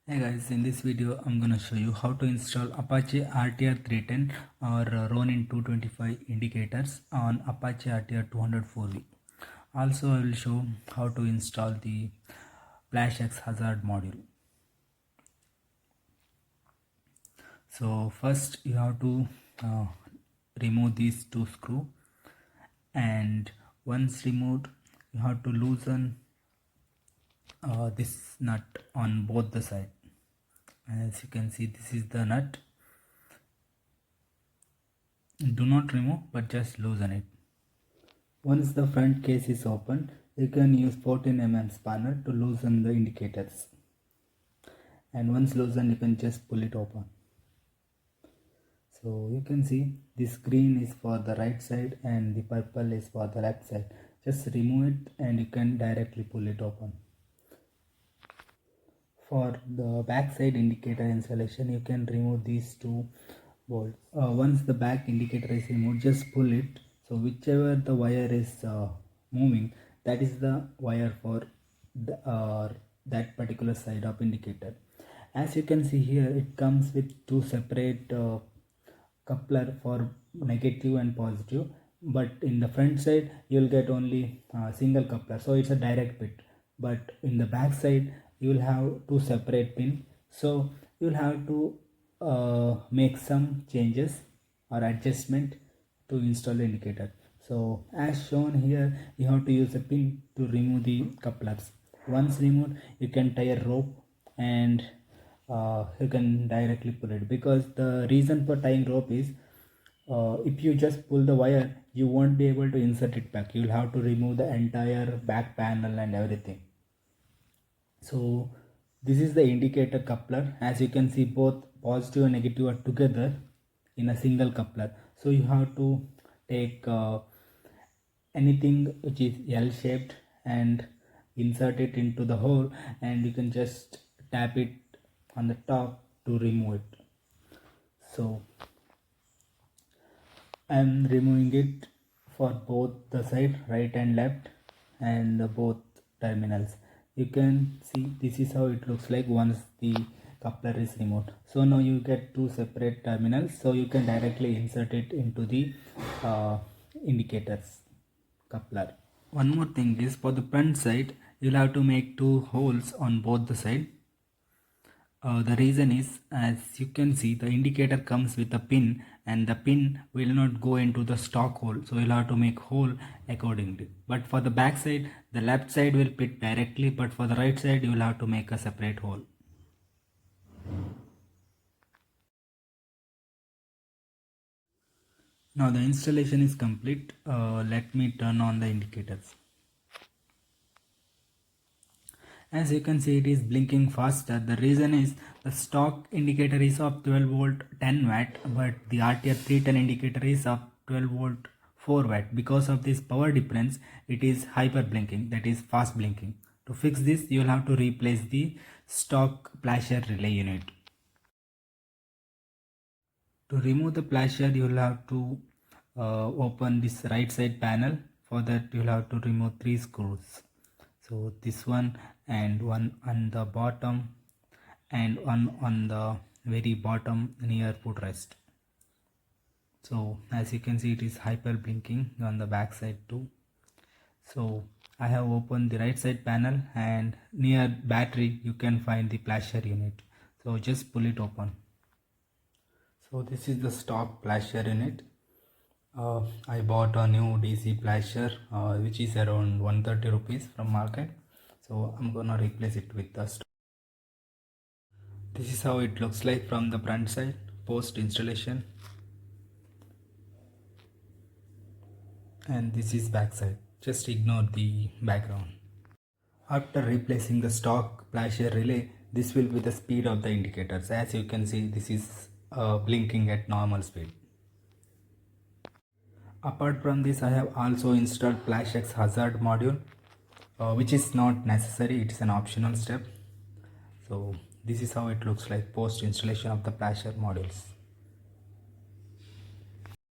Hey guys, in this video I'm gonna show you how to install Apache RTR 310 or Ronin 225 indicators on Apache RTR 204V. Also I will show how to install the flashx hazard module. So first you have to remove these two screws, and once removed you have to loosen this nut on both the sides. As you can see, this is the nut. Do not remove but just loosen it. Once the front case is open, you can use 14 mm spanner to loosen the indicators, and once loosened you can just pull it open. So you can see this green is for the right side and the purple is for the left side. Just remove it and you can directly pull it open. For the back side indicator installation, you can remove these two bolts. Once the back indicator is removed, just pull it. So whichever the wire is moving, that is the wire for that particular side of indicator. As you can see here, it comes with two separate coupler for negative and positive, but in the front side you will get only single coupler, so it's a direct fit. But in the back side you will have two separate pins, so you will have to make some changes or adjustment to install the indicator. So as shown here, you have to use a pin to remove the couplers. Once removed, you can tie a rope and you can directly pull it, because the reason for tying rope is if you just pull the wire, you won't be able to insert it back. You will have to remove the entire back panel and everything. So this is the indicator coupler. As you can see, both positive and negative are together in a single coupler. So you have to take anything which is L shaped and insert it into the hole, and you can just tap it on the top to remove it. So I am removing it for both the side, right and left, and both terminals. You can see this is how it looks like once the coupler is removed. So now you get two separate terminals, so you can directly insert it into the indicators coupler. One more thing is, for the front side you'll have to make two holes on both the side. The reason is, as you can see, the indicator comes with a pin and the pin will not go into the stock hole, so you'll have to make hole accordingly. But for the back side, the left side will fit directly, but for the right side you will have to make a separate hole. Now the installation is complete. Let me turn on the indicators. As you can see, it is blinking faster. The reason is the stock indicator is of 12 volt 10 watt, but the RTR 310 indicator is of 12 volt 4 watt. Because of this power difference, it is hyper blinking, that is fast blinking. To fix this, you will have to replace the stock flasher relay unit. To remove the flasher, you will have to open this right side panel. For that, you will have to remove 3 screws. So this one, and one on the bottom, and one on the very bottom near footrest. So as you can see, it is hyper blinking on the back side too. So I have opened the right side panel, and near battery you can find the flasher unit. So just pull it open. So this is the stock flasher unit. I bought a new DC flasher which is around 130 rupees from market, so I'm gonna replace it with the stock. This is how it looks like from the front side post installation, and this is back side. Just ignore the background. After replacing the stock flasher relay, this will be the speed of the indicators. As you can see, this is blinking at normal speed. Apart from this, I have also installed flashx hazard module, which is not necessary, it is an optional step. So this is how it looks like post installation of the flasher modules.